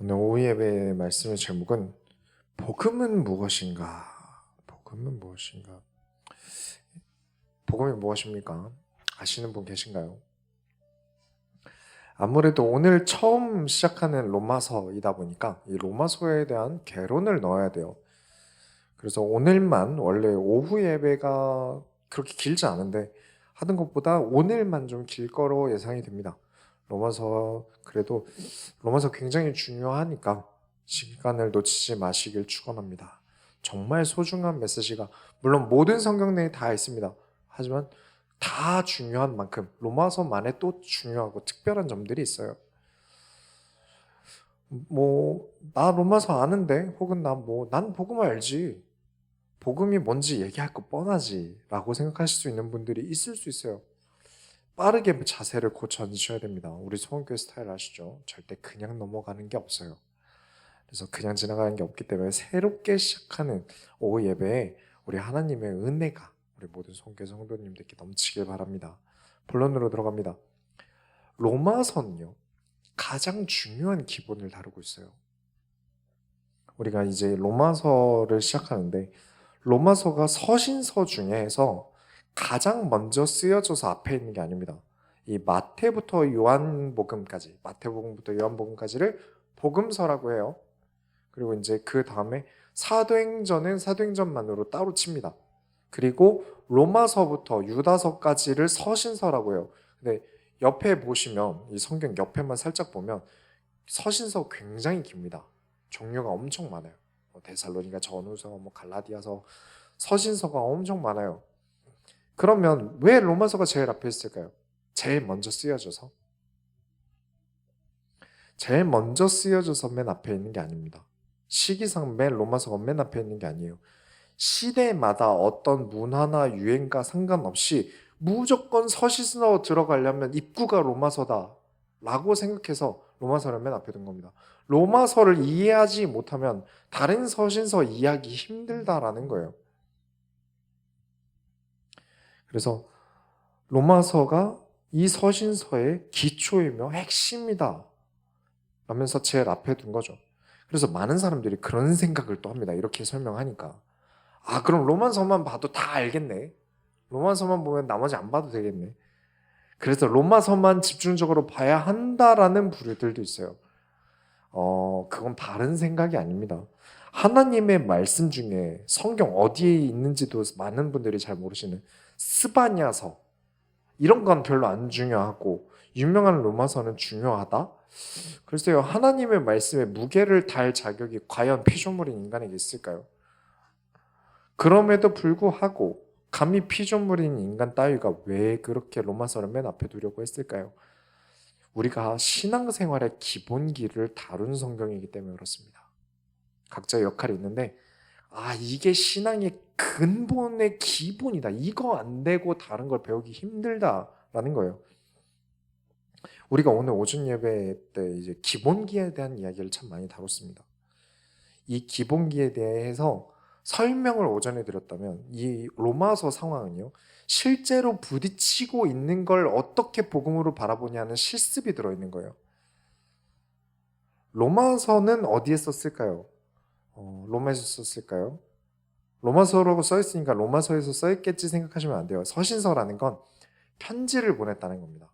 오늘 오후 예배 말씀의 제목은 복음은 무엇인가? 복음은 무엇인가? 복음이 무엇입니까? 아시는 분 계신가요? 아무래도 오늘 처음 시작하는 로마서이다 보니까 이 로마서에 대한 개론을 넣어야 돼요. 그래서 오늘만 원래 오후 예배가 그렇게 길지 않은데 하는 것보다 오늘만 좀 길 거로 예상이 됩니다. 로마서 그래도 로마서 굉장히 중요하니까 시간을 놓치지 마시길 축원합니다. 정말 소중한 메시지가 물론 모든 성경 내에 다 있습니다. 하지만 다 중요한 만큼 로마서만의 또 중요하고 특별한 점들이 있어요. 나 로마서 아는데 혹은 난 복음 알지. 복음이 뭔지 얘기할 거 뻔하지 라고 생각하실 수 있는 분들이 있을 수 있어요. 빠르게 자세를 고쳐 앉으셔야 됩니다. 우리 소원교회 스타일 아시죠? 절대 그냥 넘어가는 게 없어요. 그래서 그냥 지나가는 게 없기 때문에 새롭게 시작하는 오후 예배에 우리 하나님의 은혜가 우리 모든 소원교회 성도님들께 넘치길 바랍니다. 본론으로 들어갑니다. 로마서는요, 가장 중요한 기본을 다루고 있어요. 우리가 이제 로마서를 시작하는데 로마서가 서신서 중에서 가장 먼저 쓰여져서 앞에 있는 게 아닙니다. 이 마태부터 요한복음까지, 마태복음부터 요한복음까지를 복음서라고 해요. 그리고 이제 그 다음에 사도행전은 사도행전만으로 따로 칩니다. 그리고 로마서부터 유다서까지를 서신서라고 해요. 근데 옆에 보시면 이 성경 옆에만 살짝 보면 서신서 굉장히 깁니다. 종류가 엄청 많아요. 데살로니가 전후서, 갈라디아서, 서신서가 엄청 많아요. 그러면 왜 로마서가 제일 앞에 있을까요? 제일 먼저 쓰여져서? 제일 먼저 쓰여져서 맨 앞에 있는 게 아닙니다. 시기상 맨 로마서가 맨 앞에 있는 게 아니에요. 시대마다 어떤 문화나 유행과 상관없이 무조건 서신서 들어가려면 입구가 로마서다 라고 생각해서 로마서를 맨 앞에 둔 겁니다. 로마서를 이해하지 못하면 다른 서신서 이해하기 힘들다라는 거예요. 그래서 로마서가 이 서신서의 기초이며 핵심이다 라면서 제일 앞에 둔 거죠. 그래서 많은 사람들이 그런 생각을 또 합니다. 이렇게 설명하니까. 아, 그럼 로마서만 봐도 다 알겠네. 로마서만 보면 나머지 안 봐도 되겠네. 그래서 로마서만 집중적으로 봐야 한다라는 부류들도 있어요. 그건 바른 생각이 아닙니다. 하나님의 말씀 중에 성경 어디에 있는지도 많은 분들이 잘 모르시는 스바냐서 이런 건 별로 안 중요하고 유명한 로마서는 중요하다? 글쎄요, 하나님의 말씀에 무게를 달 자격이 과연 피조물인 인간에게 있을까요? 그럼에도 불구하고 감히 피조물인 인간 따위가 왜 그렇게 로마서를 맨 앞에 두려고 했을까요? 우리가 신앙생활의 기본기를 다룬 성경이기 때문에 그렇습니다. 각자의 역할이 있는데 이게 신앙의 근본의 기본이다. 이거 안 되고 다른 걸 배우기 힘들다라는 거예요. 우리가 오늘 오전 예배 때 이제 기본기에 대한 이야기를 참 많이 다뤘습니다. 이 기본기에 대해서 설명을 오전에 드렸다면 이 로마서 상황은요, 실제로 부딪히고 있는 걸 어떻게 복음으로 바라보냐는 실습이 들어있는 거예요. 로마서는 어디에 썼을까요? 로마에서 썼을까요? 로마서라고 써있으니까 로마서에서 써있겠지 생각하시면 안 돼요. 서신서라는 건 편지를 보냈다는 겁니다.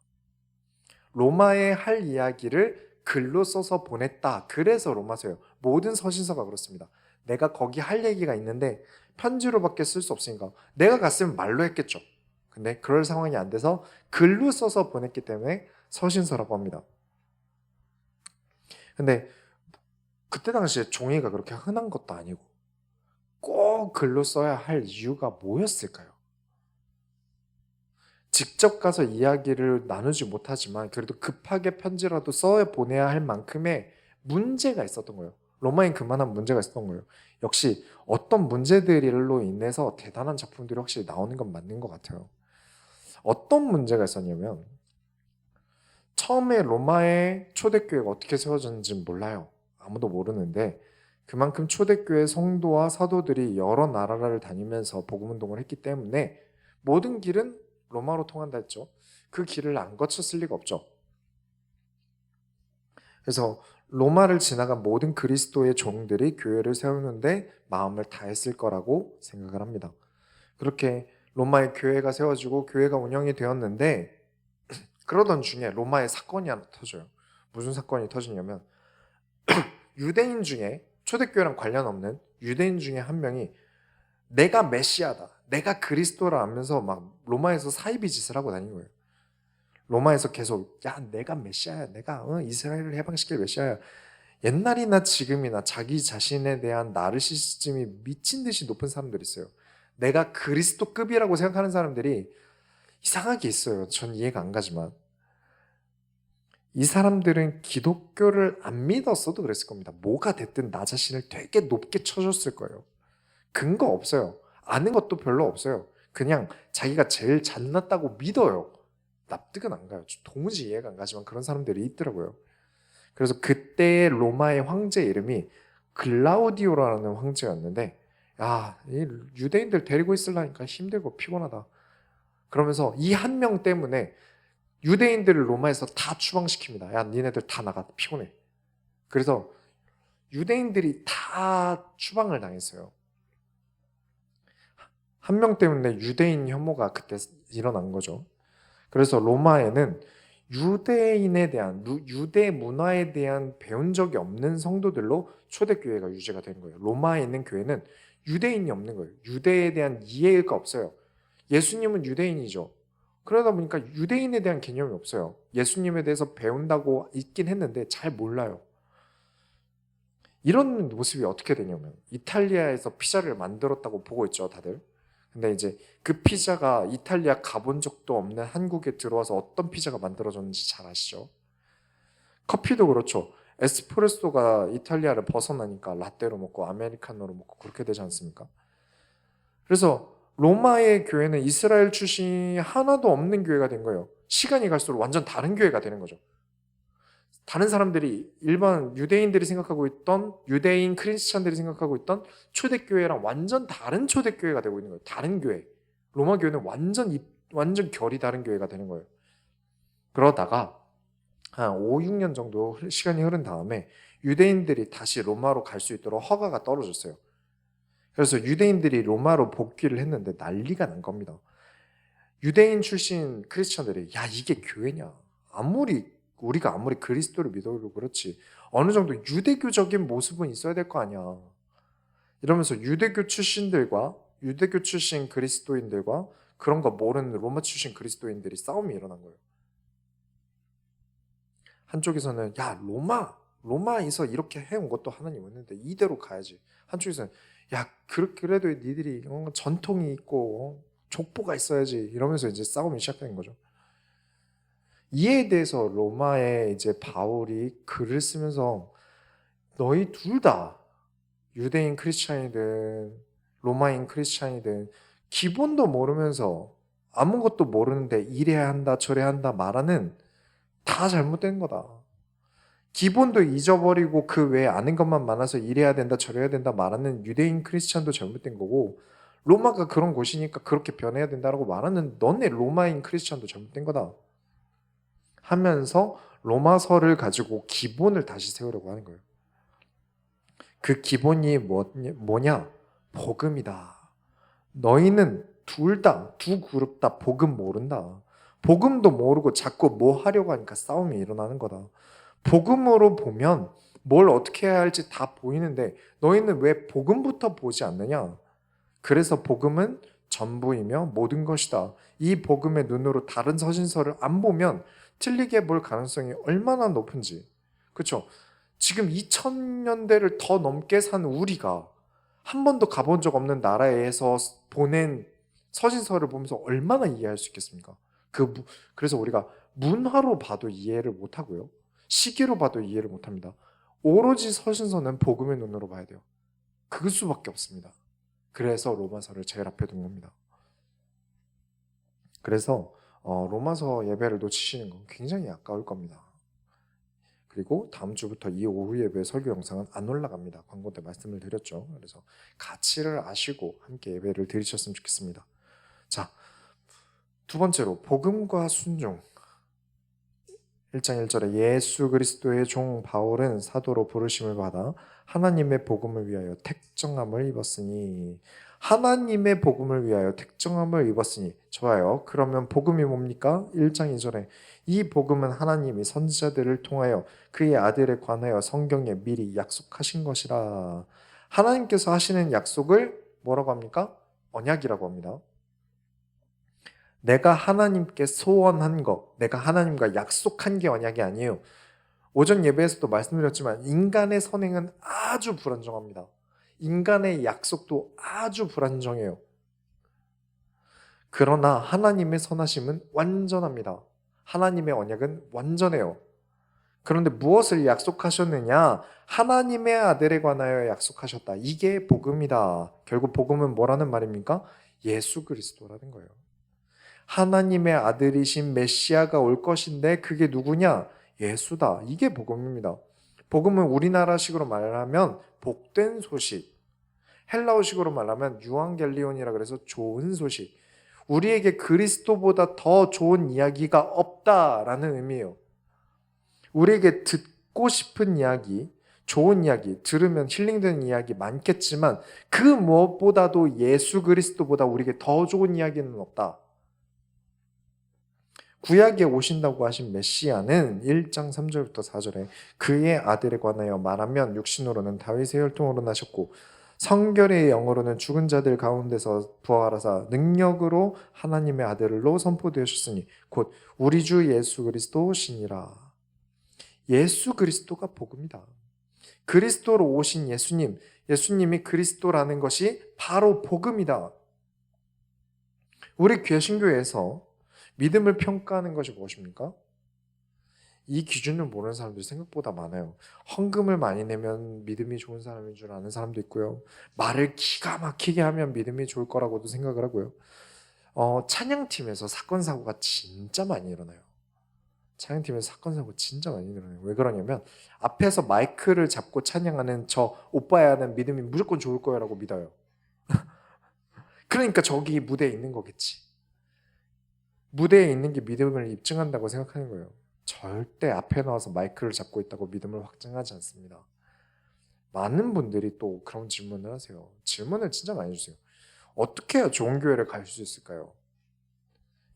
로마에 할 이야기를 글로 써서 보냈다. 그래서 로마서예요. 모든 서신서가 그렇습니다. 내가 거기 할 얘기가 있는데 편지로밖에 쓸 수 없으니까 내가 갔으면 말로 했겠죠. 근데 그럴 상황이 안 돼서 글로 써서 보냈기 때문에 서신서라고 합니다. 근데 그때 당시에 종이가 그렇게 흔한 것도 아니고 꼭 글로 써야 할 이유가 뭐였을까요? 직접 가서 이야기를 나누지 못하지만 그래도 급하게 편지라도 써 보내야 할 만큼의 문제가 있었던 거예요. 로마엔 그만한 문제가 있었던 거예요. 역시 어떤 문제들로 인해서 대단한 작품들이 확실히 나오는 건 맞는 것 같아요. 어떤 문제가 있었냐면 처음에 로마의 초대교회가 어떻게 세워졌는지는 몰라요. 아무도 모르는데 그만큼 초대교회 성도와 사도들이 여러 나라를 다니면서 복음운동을 했기 때문에 모든 길은 로마로 통한다 했죠. 그 길을 안 거쳤을 리가 없죠. 그래서 로마를 지나간 모든 그리스도의 종들이 교회를 세우는데 마음을 다했을 거라고 생각을 합니다. 그렇게 로마의 교회가 세워지고 교회가 운영이 되었는데 그러던 중에 로마에 사건이 하나 터져요. 무슨 사건이 터지냐면 유대인 중에 초대교회랑 관련 없는 유대인 중에 한 명이 내가 메시아다, 내가 그리스도라 하면서 막 로마에서 사이비 짓을 하고 다닌 거예요. 로마에서 계속 야 내가 메시아야, 내가 이스라엘을 해방시킬 메시아야. 옛날이나 지금이나 자기 자신에 대한 나르시시즘이 미친 듯이 높은 사람들이 있어요. 내가 그리스도급이라고 생각하는 사람들이 이상하게 있어요. 전 이해가 안 가지만 이 사람들은 기독교를 안 믿었어도 그랬을 겁니다. 뭐가 됐든 나 자신을 되게 높게 쳐줬을 거예요. 근거 없어요. 아는 것도 별로 없어요. 그냥 자기가 제일 잘났다고 믿어요. 납득은 안 가요. 도무지 이해가 안 가지만 그런 사람들이 있더라고요. 그래서 그때의 로마의 황제 이름이 글라우디오라는 황제였는데 이 유대인들 데리고 있으려니까 힘들고 피곤하다. 그러면서 이 한 명 때문에 유대인들을 로마에서 다 추방시킵니다. 야 니네들 다 나가, 피곤해. 그래서 유대인들이 다 추방을 당했어요. 한 명 때문에 유대인 혐오가 그때 일어난 거죠. 그래서 로마에는 유대인에 대한 유대 문화에 대한 배운 적이 없는 성도들로 초대교회가 유지가 된 거예요. 로마에 있는 교회는 유대인이 없는 거예요. 유대에 대한 이해가 없어요. 예수님은 유대인이죠. 그러다 보니까 유대인에 대한 개념이 없어요. 예수님에 대해서 배운다고 있긴 했는데 잘 몰라요. 이런 모습이 어떻게 되냐면 이탈리아에서 피자를 만들었다고 보고 있죠, 다들. 근데 이제 그 피자가 이탈리아 가본 적도 없는 한국에 들어와서 어떤 피자가 만들어졌는지 잘 아시죠? 커피도 그렇죠. 에스프레소가 이탈리아를 벗어나니까 라떼로 먹고 아메리카노로 먹고 그렇게 되지 않습니까? 그래서 로마의 교회는 이스라엘 출신이 하나도 없는 교회가 된 거예요. 시간이 갈수록 완전 다른 교회가 되는 거죠. 다른 사람들이 일반 유대인들이 생각하고 있던 유대인 크리스찬들이 생각하고 있던 초대교회랑 완전 다른 초대교회가 되고 있는 거예요. 다른 교회. 로마 교회는 완전 결이 다른 교회가 되는 거예요. 그러다가 한 5, 6년 정도 시간이 흐른 다음에 유대인들이 다시 로마로 갈 수 있도록 허가가 떨어졌어요. 그래서 유대인들이 로마로 복귀를 했는데 난리가 난 겁니다. 유대인 출신 크리스천들이 야 이게 교회냐, 우리가 아무리 그리스도를 믿어도 그렇지 어느 정도 유대교적인 모습은 있어야 될 거 아니야. 이러면서 유대교 출신 그리스도인들과 그런 거 모르는 로마 출신 그리스도인들이 싸움이 일어난 거예요. 한쪽에서는 야 로마에서 이렇게 해온 것도 하나님 없는데 이대로 가야지. 한쪽에서는 야 그래도 니들이 전통이 있고 족보가 있어야지. 이러면서 이제 싸움이 시작된 거죠. 이에 대해서 로마에 이제 바울이 글을 쓰면서 너희 둘 다 유대인 크리스찬이든 로마인 크리스찬이든 기본도 모르면서 아무것도 모르는데 이래야 한다 저래야 한다 말하는 다 잘못된 거다. 기본도 잊어버리고 그 외에 아는 것만 많아서 이래야 된다 저래야 된다 말하는 유대인 크리스찬도 잘못된 거고, 로마가 그런 곳이니까 그렇게 변해야 된다라고 말하는 너네 로마인 크리스찬도 잘못된 거다 하면서 로마서를 가지고 기본을 다시 세우려고 하는 거예요. 그 기본이 뭐냐? 복음이다. 너희는 두 그룹 다 복음 모른다. 복음도 모르고 자꾸 뭐 하려고 하니까 싸움이 일어나는 거다. 복음으로 보면 뭘 어떻게 해야 할지 다 보이는데 너희는 왜 복음부터 보지 않느냐? 그래서 복음은 전부이며 모든 것이다. 이 복음의 눈으로 다른 서신서를 안 보면 틀리게 볼 가능성이 얼마나 높은지. 그렇죠? 지금 2000년대를 더 넘게 산 우리가 한 번도 가본 적 없는 나라에서 보낸 서신서를 보면서 얼마나 이해할 수 있겠습니까? 그래서 우리가 문화로 봐도 이해를 못하고요. 시기로 봐도 이해를 못합니다. 오로지 서신서는 복음의 눈으로 봐야 돼요. 그 수밖에 없습니다. 그래서 로마서를 제일 앞에 둔 겁니다. 그래서 로마서 예배를 놓치시는 건 굉장히 아까울 겁니다. 그리고 다음 주부터 이 오후 예배 설교 영상은 안 올라갑니다. 광고 때 말씀을 드렸죠. 그래서 가치를 아시고 함께 예배를 드리셨으면 좋겠습니다. 자, 두 번째로 복음과 순종. 1장 1절에 예수 그리스도의 종 바울은 사도로 부르심을 받아 하나님의 복음을 위하여 택정함을 입었으니, 하나님의 복음을 위하여 택정함을 입었으니. 좋아요. 그러면 복음이 뭡니까? 1장 2절에 이 복음은 하나님이 선지자들을 통하여 그의 아들에 관하여 성경에 미리 약속하신 것이라. 하나님께서 하시는 약속을 뭐라고 합니까? 언약이라고 합니다. 내가 하나님께 소원한 거, 내가 하나님과 약속한 게 언약이 아니에요. 오전 예배에서도 말씀드렸지만 인간의 선행은 아주 불안정합니다. 인간의 약속도 아주 불안정해요. 그러나 하나님의 선하심은 완전합니다. 하나님의 언약은 완전해요. 그런데 무엇을 약속하셨느냐? 하나님의 아들에 관하여 약속하셨다. 이게 복음이다. 결국 복음은 뭐라는 말입니까? 예수 그리스도라는 거예요. 하나님의 아들이신 메시아가 올 것인데 그게 누구냐? 예수다. 이게 복음입니다. 복음은 우리나라식으로 말하면 복된 소식, 헬라어식으로 말하면 유앙겔리온이라 그래서 좋은 소식. 우리에게 그리스도보다 더 좋은 이야기가 없다라는 의미예요. 우리에게 듣고 싶은 이야기, 좋은 이야기, 들으면 힐링되는 이야기 많겠지만 그 무엇보다도 예수 그리스도보다 우리에게 더 좋은 이야기는 없다. 구약에 오신다고 하신 메시아는 1장 3절부터 4절에 그의 아들에 관하여 말하면 육신으로는 다윗의 혈통으로 나셨고 성결의 영으로는 죽은 자들 가운데서 부활하사 능력으로 하나님의 아들로 선포되셨으니 곧 우리 주 예수 그리스도시니라. 예수 그리스도가 복음이다. 그리스도로 오신 예수님, 예수님이 그리스도라는 것이 바로 복음이다. 우리 개신교에서 믿음을 평가하는 것이 무엇입니까? 이 기준을 모르는 사람들이 생각보다 많아요. 헌금을 많이 내면 믿음이 좋은 사람인 줄 아는 사람도 있고요. 말을 기가 막히게 하면 믿음이 좋을 거라고도 생각을 하고요. 찬양팀에서 사건 사고가 진짜 많이 일어나요. 찬양팀에서 사건 사고 진짜 많이 일어나요. 왜 그러냐면 앞에서 마이크를 잡고 찬양하는 저 오빠야는 믿음이 무조건 좋을 거야라고 믿어요. 그러니까 저기 무대에 있는 거겠지. 무대에 있는 게 믿음을 입증한다고 생각하는 거예요. 절대 앞에 나와서 마이크를 잡고 있다고 믿음을 확증하지 않습니다. 많은 분들이 또 그런 질문을 하세요. 질문을 진짜 많이 주세요. 어떻게 해야 좋은 교회를 갈 수 있을까요?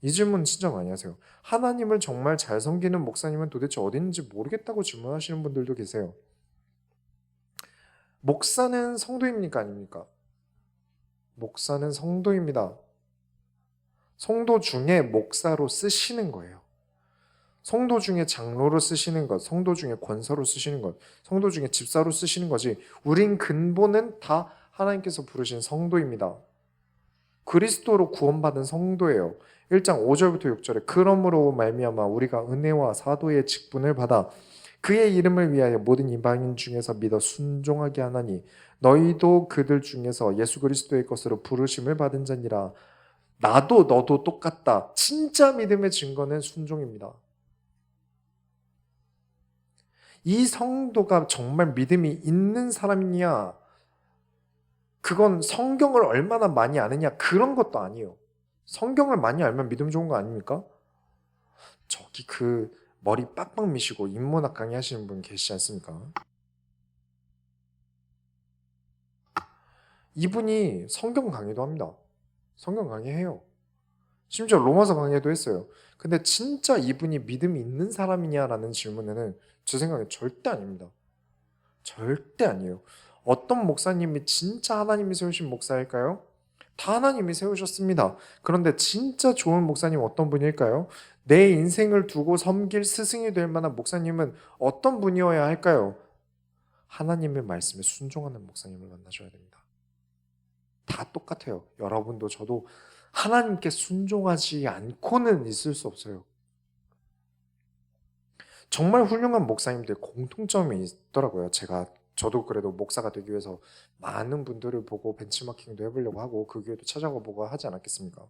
이 질문 진짜 많이 하세요. 하나님을 정말 잘 섬기는 목사님은 도대체 어디 있는지 모르겠다고 질문하시는 분들도 계세요. 목사는 성도입니까? 아닙니까? 목사는 성도입니다. 성도 중에 목사로 쓰시는 거예요. 성도 중에 장로로 쓰시는 것, 성도 중에 권사로 쓰시는 것, 성도 중에 집사로 쓰시는 거지. 우린 근본은 다 하나님께서 부르신 성도입니다. 그리스도로 구원받은 성도예요. 1장 5절부터 6절에 그러므로 말미암아 우리가 은혜와 사도의 직분을 받아 그의 이름을 위하여 모든 이방인 중에서 믿어 순종하게 하나니 너희도 그들 중에서 예수 그리스도의 것으로 부르심을 받은 자니라. 나도 너도 똑같다. 진짜 믿음의 증거는 순종입니다. 이 성도가 정말 믿음이 있는 사람이냐? 그건 성경을 얼마나 많이 아느냐? 그런 것도 아니에요. 성경을 많이 알면 믿음 좋은 거 아닙니까? 저기 그 머리 빡빡 미시고 인문학 강의 하시는 분 계시지 않습니까? 이분이 성경 강의도 합니다. 성경 강의해요. 심지어 로마서 강의도 했어요. 근데 진짜 이분이 믿음이 있는 사람이냐라는 질문에는 제 생각에 절대 아닙니다. 절대 아니에요. 어떤 목사님이 진짜 하나님이 세우신 목사일까요? 다 하나님이 세우셨습니다. 그런데 진짜 좋은 목사님 어떤 분일까요? 내 인생을 두고 섬길 스승이 될 만한 목사님은 어떤 분이어야 할까요? 하나님의 말씀에 순종하는 목사님을 만나셔야 됩니다. 다 똑같아요. 여러분도 저도 하나님께 순종하지 않고는 있을 수 없어요. 정말 훌륭한 목사님들 공통점이 있더라고요. 저도 그래도 목사가 되기 위해서 많은 분들을 보고 벤치마킹도 해보려고 하고 그 교회도 찾아가 보고 하지 않았겠습니까?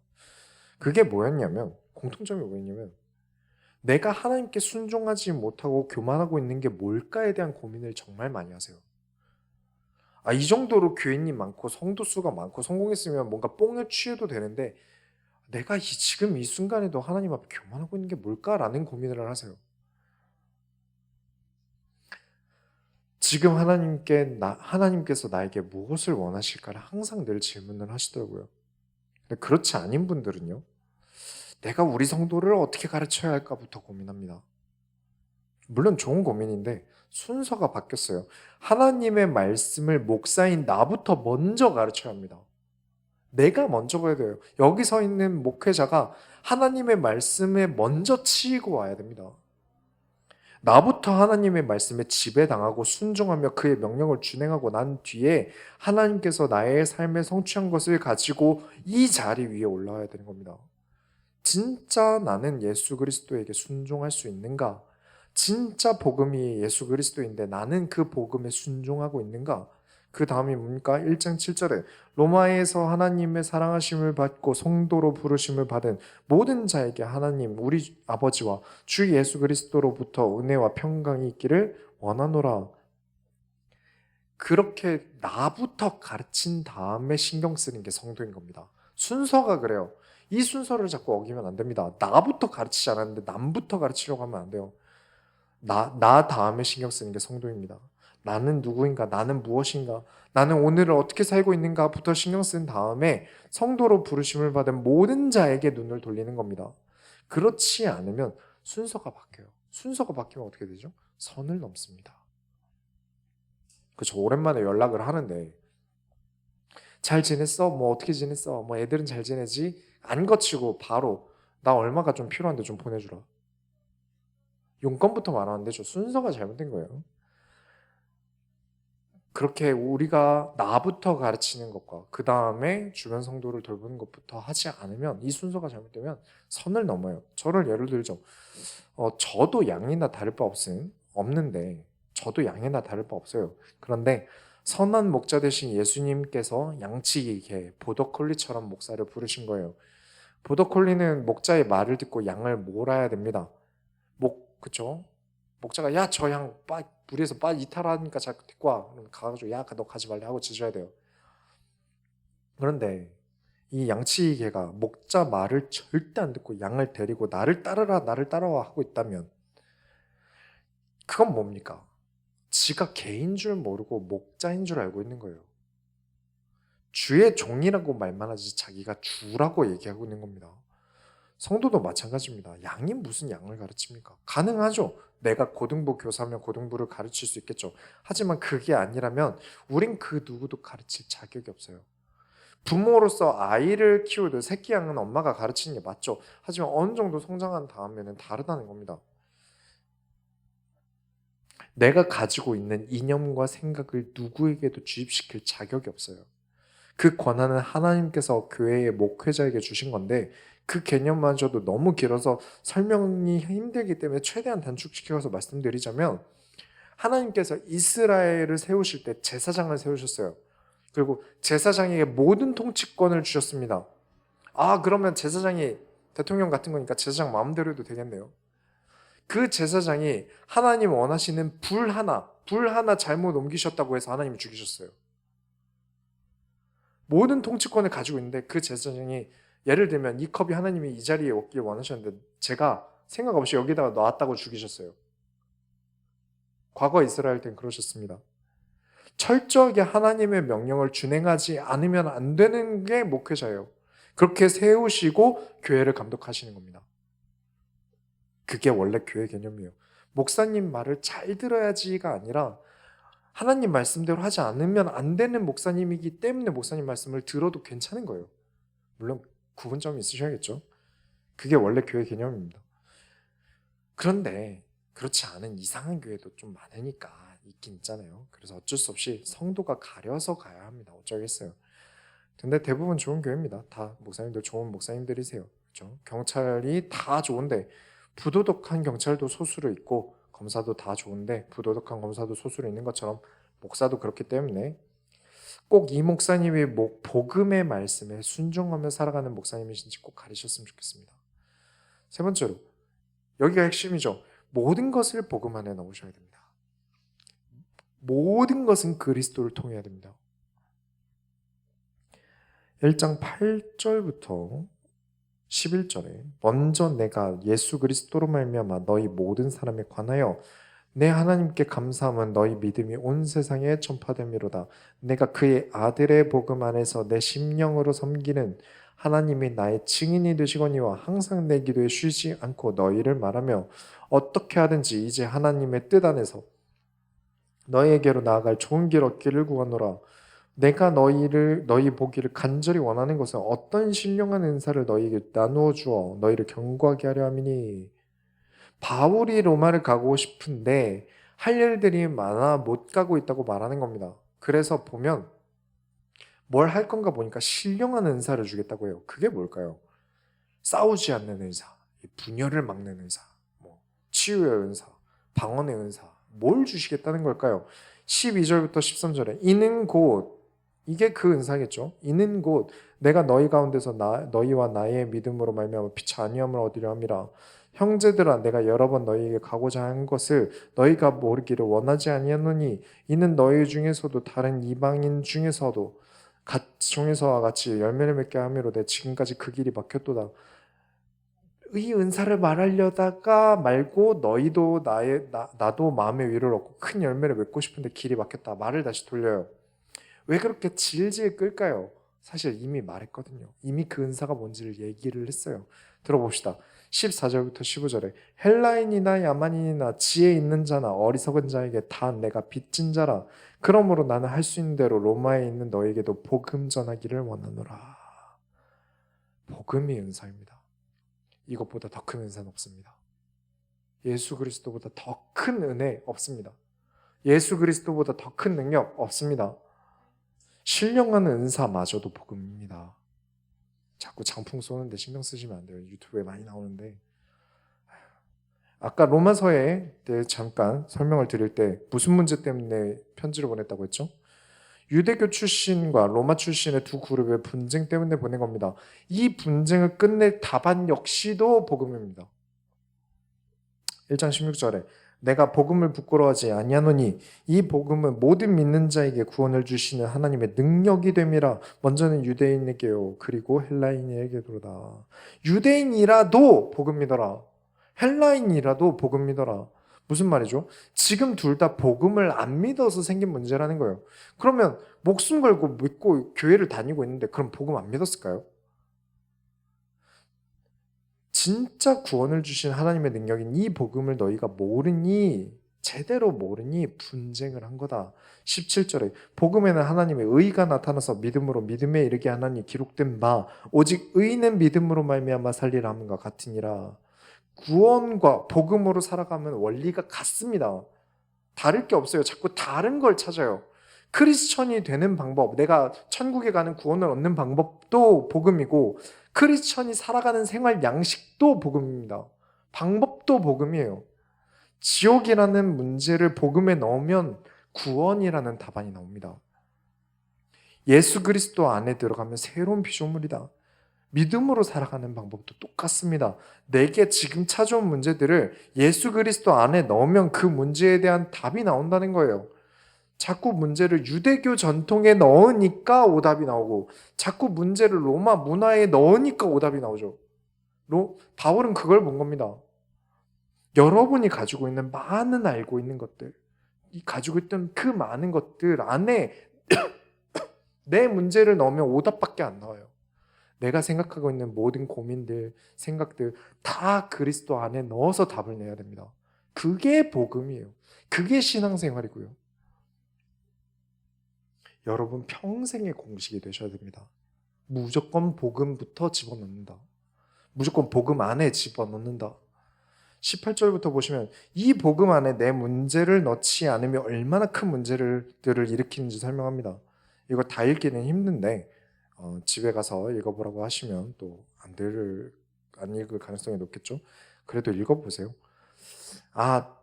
그게 뭐였냐면, 공통점이 뭐였냐면 내가 하나님께 순종하지 못하고 교만하고 있는 게 뭘까에 대한 고민을 정말 많이 하세요. 이 정도로 교인이 많고 성도 수가 많고 성공했으면 뭔가 뽕에 취해도 되는데 내가 지금 이 순간에도 하나님 앞에 교만하고 있는 게 뭘까라는 고민을 하세요. 지금 하나님께서 나에게 무엇을 원하실까를 항상 늘 질문을 하시더라고요. 근데 그렇지 아닌 분들은요, 내가 우리 성도를 어떻게 가르쳐야 할까부터 고민합니다. 물론 좋은 고민인데 순서가 바뀌었어요. 하나님의 말씀을 목사인 나부터 먼저 가르쳐야 합니다. 내가 먼저 가야 돼요. 여기 서 있는 목회자가 하나님의 말씀에 먼저 치이고 와야 됩니다. 나부터 하나님의 말씀에 지배당하고 순종하며 그의 명령을 준행하고 난 뒤에 하나님께서 나의 삶에 성취한 것을 가지고 이 자리 위에 올라와야 되는 겁니다. 진짜 나는 예수 그리스도에게 순종할 수 있는가? 진짜 복음이 예수 그리스도인데 나는 그 복음에 순종하고 있는가? 그 다음이 뭡니까? 1장 7절에 로마에서 하나님의 사랑하심을 받고 성도로 부르심을 받은 모든 자에게 하나님 우리 아버지와 주 예수 그리스도로부터 은혜와 평강이 있기를 원하노라. 그렇게 나부터 가르친 다음에 신경 쓰는 게 성도인 겁니다. 순서가 그래요. 이 순서를 자꾸 어기면 안 됩니다. 나부터 가르치지 않았는데 남부터 가르치려고 하면 안 돼요. 나 다음에 신경 쓰는 게 성도입니다. 나는 누구인가? 나는 무엇인가? 나는 오늘을 어떻게 살고 있는가부터 신경 쓴 다음에 성도로 부르심을 받은 모든 자에게 눈을 돌리는 겁니다. 그렇지 않으면 순서가 바뀌어요. 순서가 바뀌면 어떻게 되죠? 선을 넘습니다. 그렇죠. 오랜만에 연락을 하는데 잘 지냈어? 뭐 어떻게 지냈어? 뭐 애들은 잘 지내지? 안 거치고 바로 나 얼마가 좀 필요한데 좀 보내주라. 용건부터 말하는데 저 순서가 잘못된 거예요. 그렇게 우리가 나부터 가르치는 것과 그 다음에 주변 성도를 돌보는 것부터 하지 않으면 이 순서가 잘못되면 선을 넘어요. 저를 예를 들죠. 저도 양이나 다를 바 없는데 저도 양이나 다를 바 없어요. 그런데 선한 목자 되신 예수님께서 양치기계 보더콜리처럼 목사를 부르신 거예요. 보더콜리는 목자의 말을 듣고 양을 몰아야 됩니다. 그쵸? 목자가 야 저 양 무리해서 이탈하니까 자꾸 데리고 와. 그럼 가가지고 야 너 가지 말래 하고 짖어야 돼요. 그런데 이 양치기계가 목자 말을 절대 안 듣고 양을 데리고 나를 따르라 나를 따라와 하고 있다면 그건 뭡니까? 지가 개인 줄 모르고 목자인 줄 알고 있는 거예요. 주의 종이라고 말만 하지 자기가 주라고 얘기하고 있는 겁니다. 성도도 마찬가지입니다. 양이 무슨 양을 가르칩니까? 가능하죠. 내가 고등부 교사면 고등부를 가르칠 수 있겠죠. 하지만 그게 아니라면 우린 그 누구도 가르칠 자격이 없어요. 부모로서 아이를 키우듯 새끼 양은 엄마가 가르치는 게 맞죠. 하지만 어느 정도 성장한 다음에는 다르다는 겁니다. 내가 가지고 있는 이념과 생각을 누구에게도 주입시킬 자격이 없어요. 그 권한은 하나님께서 교회의 목회자에게 주신 건데 그 개념마저도 너무 길어서 설명이 힘들기 때문에 최대한 단축시켜서 말씀드리자면 하나님께서 이스라엘을 세우실 때 제사장을 세우셨어요. 그리고 제사장에게 모든 통치권을 주셨습니다. 그러면 제사장이 대통령 같은 거니까 제사장 마음대로 해도 되겠네요. 그 제사장이 하나님 원하시는 불 하나 잘못 옮기셨다고 해서 하나님이 죽이셨어요. 모든 통치권을 가지고 있는데 그 제사장이 예를 들면 이 컵이 하나님이 이 자리에 없길 원하셨는데 제가 생각 없이 여기다가 놨다고 죽이셨어요. 과거 이스라엘 때는 그러셨습니다. 철저하게 하나님의 명령을 준행하지 않으면 안 되는 게 목회자예요. 그렇게 세우시고 교회를 감독하시는 겁니다. 그게 원래 교회 개념이에요. 목사님 말을 잘 들어야지가 아니라 하나님 말씀대로 하지 않으면 안 되는 목사님이기 때문에 목사님 말씀을 들어도 괜찮은 거예요. 물론 구분점이 있으셔야겠죠. 그게 원래 교회 개념입니다. 그런데 그렇지 않은 이상한 교회도 좀 많으니까 있긴 있잖아요. 그래서 어쩔 수 없이 성도가 가려서 가야 합니다. 어쩌겠어요. 근데 대부분 좋은 교회입니다. 다 목사님들 좋은 목사님들이세요. 그렇죠? 경찰이 다 좋은데 부도덕한 경찰도 소수로 있고 검사도 다 좋은데 부도덕한 검사도 소수로 있는 것처럼 목사도 그렇기 때문에 꼭 이 목사님이 복음의 말씀에 순종하며 살아가는 목사님이신지 꼭 가르쳤으면 좋겠습니다. 세 번째로 여기가 핵심이죠. 모든 것을 복음 안에 넣으셔야 됩니다. 모든 것은 그리스도를 통해야 됩니다. 1장 8절부터 11절에 먼저 내가 예수 그리스도로 말미암아 너희 모든 사람에 관하여 내 하나님께 감사함은 너희 믿음이 온 세상에 전파됨이로다. 내가 그의 아들의 복음 안에서 내 심령으로 섬기는 하나님이 나의 증인이 되시거니와 항상 내 기도에 쉬지 않고 너희를 말하며 어떻게 하든지 이제 하나님의 뜻 안에서 너희에게로 나아갈 좋은 길 얻기를 구하노라. 내가 너희 보기를 간절히 원하는 것은 어떤 신령한 은사를 너희에게 나누어 주어 너희를 경고하게 하려 함이니. 바울이 로마를 가고 싶은데 할 일들이 많아 못 가고 있다고 말하는 겁니다. 그래서 보면 뭘 할 건가 보니까 신령한 은사를 주겠다고 해요. 그게 뭘까요? 싸우지 않는 은사, 분열을 막는 은사, 치유의 은사, 방언의 은사, 뭘 주시겠다는 걸까요? 12절부터 13절에 이는 곧, 이게 그 은사겠죠. 이는 곧 내가 너희 가운데서 너희와 나의 믿음으로 말미암아 피치 아니함을 얻으려 함이라. 형제들아, 내가 여러 번 너희에게 가고자 한 것을 너희가 모르기를 원하지 아니하노니 이는 너희 중에서도 다른 이방인 중에서와 같이 열매를 맺게 함이로되 지금까지 그 길이 막혔도다. 이 은사를 말하려다가 말고 너희도 나도 마음의 위로를 얻고 큰 열매를 맺고 싶은데 길이 막혔다. 말을 다시 돌려요. 왜 그렇게 질질 끌까요? 사실 이미 말했거든요. 이미 그 은사가 뭔지를 얘기를 했어요. 들어봅시다. 14절부터 15절에 헬라인이나 야만인이나 지혜 있는 자나 어리석은 자에게 다 내가 빚진 자라. 그러므로 나는 할 수 있는 대로 로마에 있는 너에게도 복음 전하기를 원하노라. 복음이 은사입니다. 이것보다 더 큰 은사는 없습니다. 예수 그리스도보다 더 큰 은혜 없습니다. 예수 그리스도보다 더 큰 능력 없습니다. 신령한 은사마저도 복음입니다. 자꾸 장풍 쏘는데 신경 쓰시면 안 돼요. 유튜브에 많이 나오는데. 아까 로마서에 잠깐 설명을 드릴 때 무슨 문제 때문에 편지를 보냈다고 했죠? 유대교 출신과 로마 출신의 두 그룹의 분쟁 때문에 보낸 겁니다. 이 분쟁을 끝낼 답안 역시도 복음입니다. 1장 16절에 내가 복음을 부끄러워하지 아니하노니 이 복음은 모든 믿는 자에게 구원을 주시는 하나님의 능력이 됨이라. 먼저는 유대인에게요 그리고 헬라인에게로다. 유대인이라도 복음 믿어라. 헬라인이라도 복음 믿어라. 무슨 말이죠? 지금 둘 다 복음을 안 믿어서 생긴 문제라는 거예요. 그러면 목숨 걸고 믿고 교회를 다니고 있는데 그럼 복음 안 믿었을까요? 진짜 구원을 주신 하나님의 능력인 이 복음을 너희가 모르니, 제대로 모르니 분쟁을 한 거다. 17절에 복음에는 하나님의 의가 나타나서 믿음으로 믿음에 이르게 하나니 기록된 바 오직 의는 믿음으로 말미암아 살리라 함과 같으니라. 구원과 복음으로 살아가면 원리가 같습니다. 다를 게 없어요. 자꾸 다른 걸 찾아요. 크리스천이 되는 방법, 내가 천국에 가는 구원을 얻는 방법도 복음이고 크리스천이 살아가는 생활 양식도 복음입니다. 방법도 복음이에요. 지옥이라는 문제를 복음에 넣으면 구원이라는 답안이 나옵니다. 예수 그리스도 안에 들어가면 새로운 피조물이다. 믿음으로 살아가는 방법도 똑같습니다. 내게 지금 찾아온 문제들을 예수 그리스도 안에 넣으면 그 문제에 대한 답이 나온다는 거예요. 자꾸 문제를 유대교 전통에 넣으니까 오답이 나오고 자꾸 문제를 로마 문화에 넣으니까 오답이 나오죠. 바울은 그걸 본 겁니다. 여러분이 가지고 있는 많은 알고 있는 것들, 가지고 있던 그 많은 것들 안에 내 문제를 넣으면 오답밖에 안 나와요. 내가 생각하고 있는 모든 고민들, 생각들 다 그리스도 안에 넣어서 답을 내야 됩니다. 그게 복음이에요. 그게 신앙생활이고요. 여러분 평생의 공식이 되셔야 됩니다. 무조건 복음부터 집어넣는다. 무조건 복음 안에 집어넣는다. 18절부터 보시면 이 복음 안에 내 문제를 넣지 않으면 얼마나 큰 문제들을 일으키는지 설명합니다. 이거 다 읽기는 힘든데 집에 가서 읽어보라고 하시면 또 안 읽을 가능성이 높겠죠. 그래도 읽어보세요.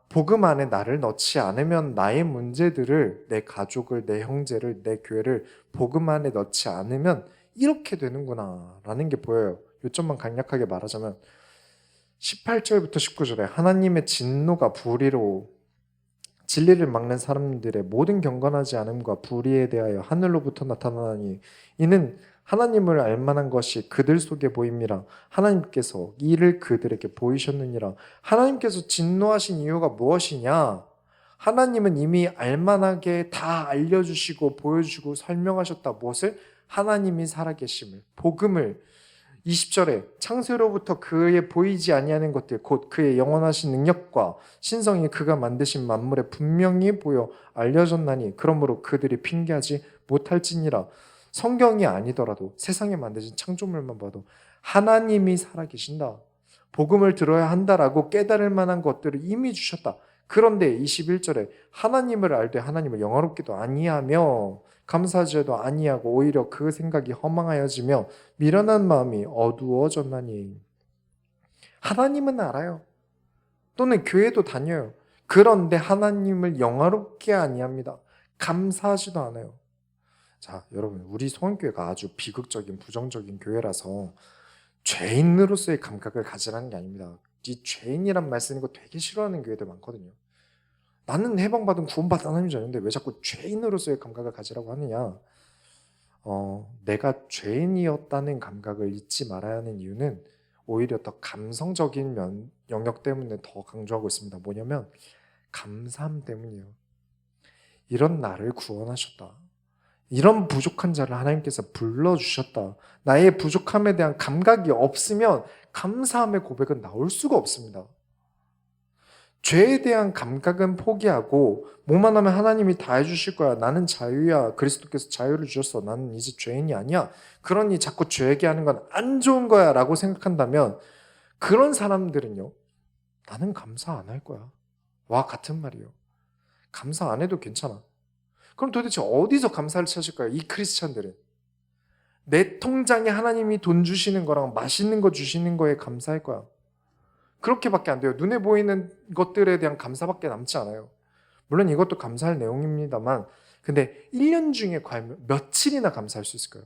복음 안에 나를 넣지 않으면 나의 문제들을, 내 가족을, 내 형제를, 내 교회를 복음 안에 넣지 않으면 이렇게 되는구나 라는 게 보여요. 요점만 간략하게 말하자면 18절부터 19절에 하나님의 진노가 불의로 진리를 막는 사람들의 모든 경건하지 않음과 불의에 대하여 하늘로부터 나타나니 이는 하나님을 알만한 것이 그들 속에 보임이라. 하나님께서 이를 그들에게 보이셨느니라. 하나님께서 진노하신 이유가 무엇이냐? 하나님은 이미 알만하게 다 알려주시고 보여주고 설명하셨다. 무엇을? 하나님이 살아계심을, 복음을. 20절에 창세로부터 그의 보이지 아니하는 것들 곧 그의 영원하신 능력과 신성이 그가 만드신 만물에 분명히 보여 알려졌나니 그러므로 그들이 핑계하지 못할지니라. 성경이 아니더라도 세상에 만드신 창조물만 봐도 하나님이 살아계신다. 복음을 들어야 한다라고 깨달을 만한 것들을 이미 주셨다. 그런데 21절에 하나님을 알되 하나님을 영화롭기도 아니하며 감사하지도 아니하고 오히려 그 생각이 허망하여지며 미련한 마음이 어두워졌나니. 하나님은 알아요. 또는 교회도 다녀요. 그런데 하나님을 영화롭게 아니합니다. 감사하지도 않아요. 자, 여러분, 우리 소원교회가 아주 비극적인 부정적인 교회라서 죄인으로서의 감각을 가지라는 게 아닙니다. 이 죄인이란 말 쓰는 거 되게 싫어하는 교회들 많거든요. 나는 해방받은 구원받은 하나님이 아닌데 왜 자꾸 죄인으로서의 감각을 가지라고 하느냐. 내가 죄인이었다는 감각을 잊지 말아야 하는 이유는 오히려 더 감성적인 영역 때문에 더 강조하고 있습니다. 뭐냐면 감사함 때문이에요. 이런 나를 구원하셨다. 이런 부족한 자를 하나님께서 불러주셨다. 나의 부족함에 대한 감각이 없으면 감사함의 고백은 나올 수가 없습니다. 죄에 대한 감각은 포기하고 뭐만 하면 하나님이 다 해주실 거야. 나는 자유야. 그리스도께서 자유를 주셨어. 나는 이제 죄인이 아니야. 그러니 자꾸 죄 얘기하는 건 안 좋은 거야 라고 생각한다면 그런 사람들은요, 나는 감사 안 할 거야. 와 같은 말이에요. 감사 안 해도 괜찮아. 그럼 도대체 어디서 감사를 찾을까요? 이 크리스찬들은 내 통장에 하나님이 돈 주시는 거랑 맛있는 거 주시는 거에 감사할 거야. 그렇게밖에 안 돼요. 눈에 보이는 것들에 대한 감사밖에 남지 않아요. 물론 이것도 감사할 내용입니다만, 근데 1년 중에 과연 며칠이나 감사할 수 있을까요?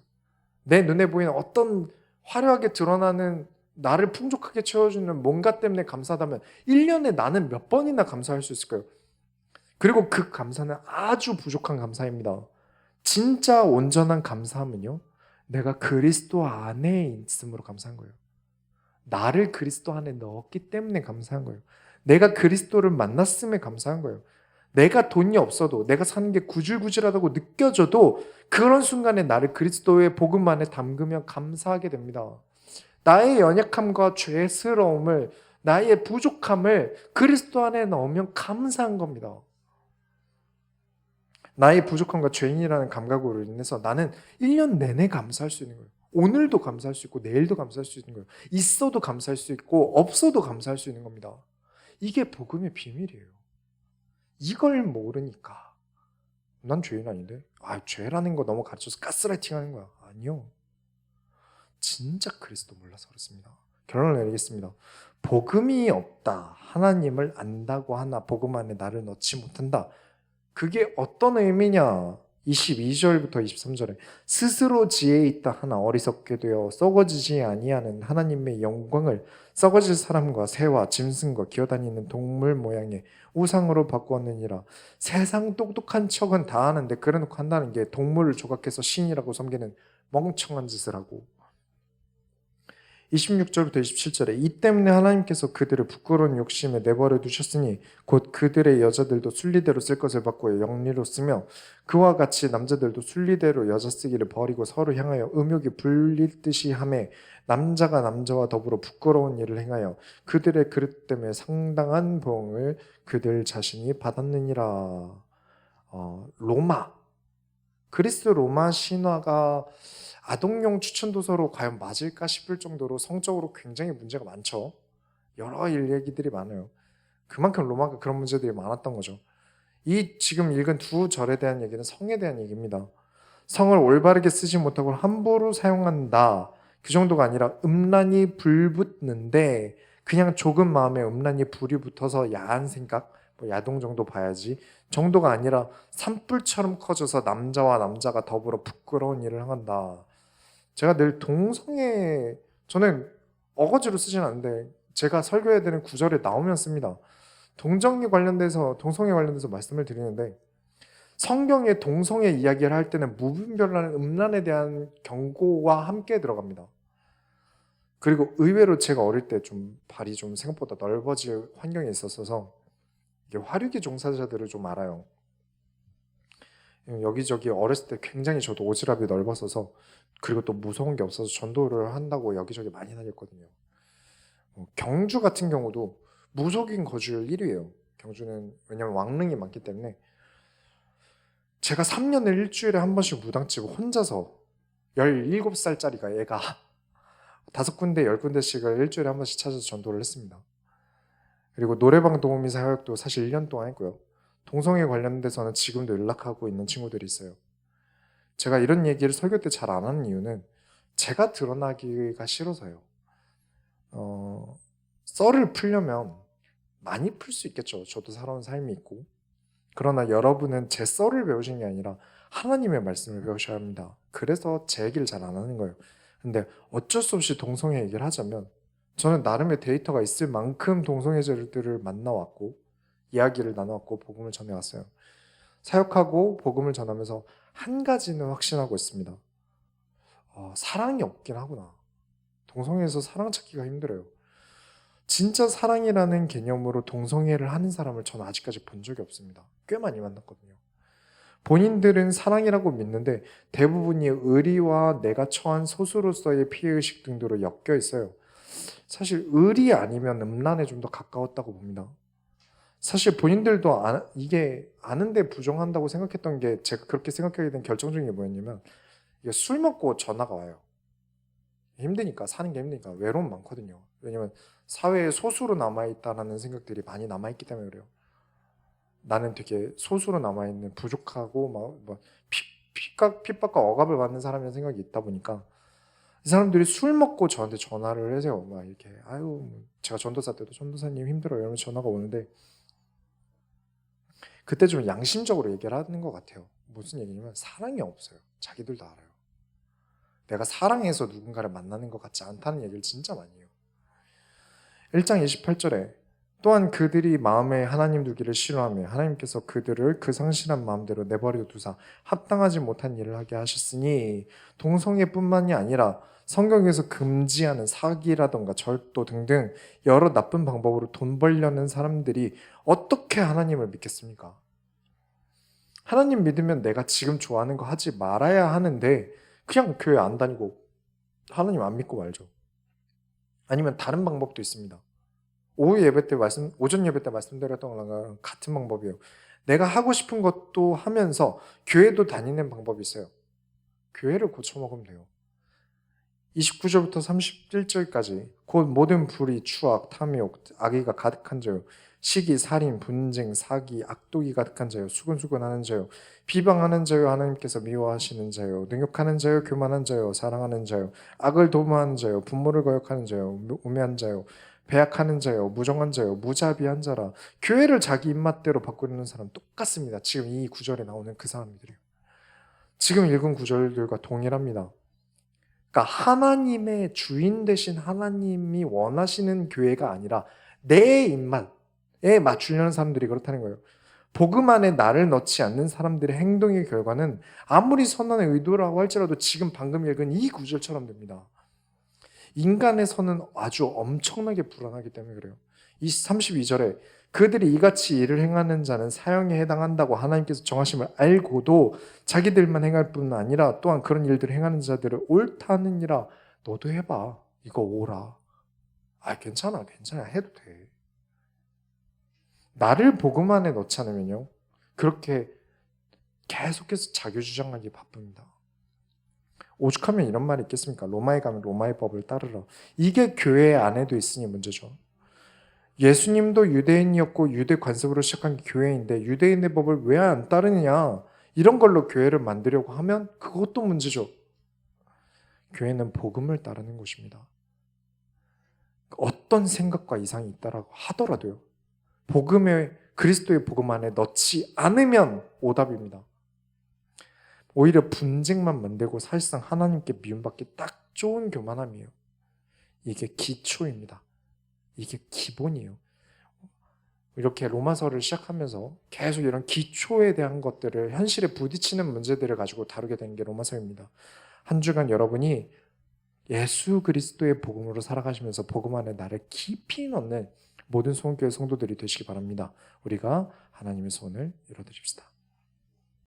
내 눈에 보이는 어떤 화려하게 드러나는 나를 풍족하게 채워주는 뭔가 때문에 감사하다면 1년에 나는 몇 번이나 감사할 수 있을까요? 그리고 그 감사는 아주 부족한 감사입니다. 진짜 온전한 감사함은요, 내가 그리스도 안에 있음으로 감사한 거예요. 나를 그리스도 안에 넣었기 때문에 감사한 거예요. 내가 그리스도를 만났음에 감사한 거예요. 내가 돈이 없어도 내가 사는 게 구질구질하다고 느껴져도 그런 순간에 나를 그리스도의 복음 안에 담그면 감사하게 됩니다. 나의 연약함과 죄스러움을, 나의 부족함을 그리스도 안에 넣으면 감사한 겁니다. 나의 부족함과 죄인이라는 감각으로 인해서 나는 1년 내내 감사할 수 있는 거예요. 오늘도 감사할 수 있고 내일도 감사할 수 있는 거예요. 있어도 감사할 수 있고 없어도 감사할 수 있는 겁니다. 이게 복음의 비밀이에요. 이걸 모르니까 난 죄인 아닌데? 죄라는 거 너무 가르쳐서 가스라이팅 하는 거야. 아니요. 진짜 그리스도 몰라서 그렇습니다. 결론을 내리겠습니다. 복음이 없다. 하나님을 안다고 하나 복음 안에 나를 넣지 못한다. 그게 어떤 의미냐? 22절부터 23절에 스스로 지혜 있다 하나 어리석게 되어 썩어지지 아니하는 하나님의 영광을 썩어질 사람과 새와 짐승과 기어다니는 동물 모양의 우상으로 바꾸었느니라. 세상 똑똑한 척은 다 하는데 그래놓고 한다는 게 동물을 조각해서 신이라고 섬기는 멍청한 짓을 하고, 26절부터 27절에 이 때문에 하나님께서 그들을 부끄러운 욕심에 내버려 두셨으니 곧 그들의 여자들도 순리대로 쓸 것을 바꾸어 영리로 쓰며 그와 같이 남자들도 순리대로 여자 쓰기를 버리고 서로 향하여 음욕이 불릴 듯이 하매 남자가 남자와 더불어 부끄러운 일을 행하여 그들의 그릇 때문에 상당한 보응을 그들 자신이 받았느니라. 로마, 그리스 로마 신화가 아동용 추천도서로 과연 맞을까 싶을 정도로 성적으로 굉장히 문제가 많죠. 여러 얘기들이 많아요. 그만큼 로마가 그런 문제들이 많았던 거죠. 이 지금 읽은 두 절에 대한 얘기는 성에 대한 얘기입니다. 성을 올바르게 쓰지 못하고 함부로 사용한다. 그 정도가 아니라 음란이 불붙는데 그냥 조금 마음에 음란이 불이 붙어서 야한 생각, 야동 정도 봐야지 정도가 아니라 산불처럼 커져서 남자와 남자가 더불어 부끄러운 일을 행한다. 제가 늘 동성애, 저는 어거지로 쓰진 않는데 제가 설교해야 되는 구절에 나오면 씁니다. 동성애 관련돼서 말씀을 드리는데 성경의 동성애 이야기를 할 때는 무분별한 음란에 대한 경고와 함께 들어갑니다. 그리고 의외로 제가 어릴 때 좀 발이 좀 생각보다 넓어질 환경에 있었어서 이게 화류계 종사자들을 좀 알아요. 여기저기 어렸을 때 굉장히 저도 오지랖이 넓었어서, 그리고 또 무서운 게 없어서 전도를 한다고 여기저기 많이 다녔거든요. 경주 같은 경우도 무속인 거주율 1위예요. 경주는 왜냐면 왕릉이 많기 때문에. 제가 3년을 일주일에 한 번씩 무당집 혼자서, 17살짜리가 애가 5군데 10군데씩을 일주일에 한 번씩 찾아서 전도를 했습니다. 그리고 노래방 도우미 사역도 사실 1년 동안 했고요. 동성애 관련돼서는 지금도 연락하고 있는 친구들이 있어요. 제가 이런 얘기를 설교 때 잘 안 하는 이유는 제가 드러나기가 싫어서요. 썰을 풀려면 많이 풀 수 있겠죠. 저도 살아온 삶이 있고. 그러나 여러분은 제 썰을 배우신 게 아니라 하나님의 말씀을 배우셔야 합니다. 그래서 제 얘기를 잘 안 하는 거예요. 근데 어쩔 수 없이 동성애 얘기를 하자면, 저는 나름의 데이터가 있을 만큼 동성애자들을 만나왔고 이야기를 나눠왔고 복음을 전해왔어요. 사역하고 복음을 전하면서 한 가지는 확신하고 있습니다. 사랑이 없긴 하구나. 동성애에서 사랑 찾기가 힘들어요. 진짜 사랑이라는 개념으로 동성애를 하는 사람을 저는 아직까지 본 적이 없습니다. 꽤 많이 만났거든요. 본인들은 사랑이라고 믿는데 대부분이 의리와 내가 처한 소수로서의 피해의식 등으로 엮여 있어요. 사실 의리 아니면 음란에 좀 더 가까웠다고 봅니다. 사실 본인들도 이게 아는데 부정한다고 생각했던 게, 제가 그렇게 생각하게 된 결정적인 게 뭐였냐면, 이게 술 먹고 전화가 와요. 힘드니까, 사는 게 힘드니까. 외로움 많거든요. 왜냐면 사회에 소수로 남아있다라는 생각들이 많이 남아있기 때문에 그래요. 나는 되게 소수로 남아있는 부족하고 막 핍박과 억압을 받는 사람이라는 생각이 있다 보니까 이 사람들이 술 먹고 저한테 전화를 해서 막 이렇게, 아유 제가 전도사 때도 전도사님 힘들어요 이러면서 전화가 오는데, 그때 좀 양심적으로 얘기를 하는 것 같아요. 무슨 얘기냐면 사랑이 없어요. 자기들도 알아요. 내가 사랑해서 누군가를 만나는 것 같지 않다는 얘기를 진짜 많이 해요. 1장 28절에 또한 그들이 마음에 하나님 두기를 싫어하며 하나님께서 그들을 그 상실한 마음대로 내버려 두사 합당하지 못한 일을 하게 하셨으니, 동성애뿐만이 아니라 성경에서 금지하는 사기라던가 절도 등등 여러 나쁜 방법으로 돈 벌려는 사람들이 어떻게 하나님을 믿겠습니까? 하나님 믿으면 내가 지금 좋아하는 거 하지 말아야 하는데 그냥 교회 안 다니고 하나님 안 믿고 말죠. 아니면 다른 방법도 있습니다. 오전 예배 때 말씀드렸던 거랑 같은 방법이에요. 내가 하고 싶은 것도 하면서 교회도 다니는 방법이 있어요. 교회를 고쳐먹으면 돼요. 29절부터 31절까지 곧 모든 불의, 추악, 탐욕, 악의가 가득한 자요, 시기, 살인, 분쟁, 사기, 악독이 가득한 자요, 수근수근하는 자요, 비방하는 자요, 하나님께서 미워하시는 자요, 능욕하는 자요, 교만한 자요, 사랑하는 자요, 악을 도모하는 자요, 분모를 거역하는 자요, 우매한 자요, 배약하는 자요, 무정한 자요, 무자비한 자라. 교회를 자기 입맛대로 바꾸려는 사람 똑같습니다. 지금 이 구절에 나오는 그 사람들이에요. 지금 읽은 구절들과 동일합니다. 그러니까 하나님의 주인 되신 하나님이 원하시는 교회가 아니라 내 입맛에 맞추려는 사람들이 그렇다는 거예요. 복음 안에 나를 넣지 않는 사람들의 행동의 결과는 아무리 선한 의도라고 할지라도 지금 방금 읽은 이 구절처럼 됩니다. 인간의 선은 아주 엄청나게 불안하기 때문에 그래요. 이 32절에 그들이 이같이 일을 행하는 자는 사형에 해당한다고 하나님께서 정하심을 알고도 자기들만 행할 뿐 아니라 또한 그런 일들을 행하는 자들을 옳다느니라. 너도 해봐. 이거 오라. 괜찮아 해도 돼. 나를 복음 안에 넣지 않으면요, 그렇게 계속해서 자기주장하기 바쁩니다. 오죽하면 이런 말이 있겠습니까? 로마에 가면 로마의 법을 따르라. 이게 교회 안에도 있으니 문제죠. 예수님도 유대인이었고 유대 관습으로 시작한 게 교회인데 유대인의 법을 왜 안 따르느냐, 이런 걸로 교회를 만들려고 하면 그것도 문제죠. 교회는 복음을 따르는 곳입니다. 어떤 생각과 이상이 있다라고 하더라도요, 그리스도의 복음 안에 넣지 않으면 오답입니다. 오히려 분쟁만 만들고 사실상 하나님께 미움받기 딱 좋은 교만함이에요. 이게 기초입니다. 이게 기본이에요. 이렇게 로마서를 시작하면서 계속 이런 기초에 대한 것들을, 현실에 부딪히는 문제들을 가지고 다루게 되는 게 로마서입니다. 한 주간 여러분이 예수 그리스도의 복음으로 살아가시면서 복음 안에 나를 깊이 넣는 모든 소원교회 성도들이 되시기 바랍니다. 우리가 하나님의 소원을 이뤄드립시다.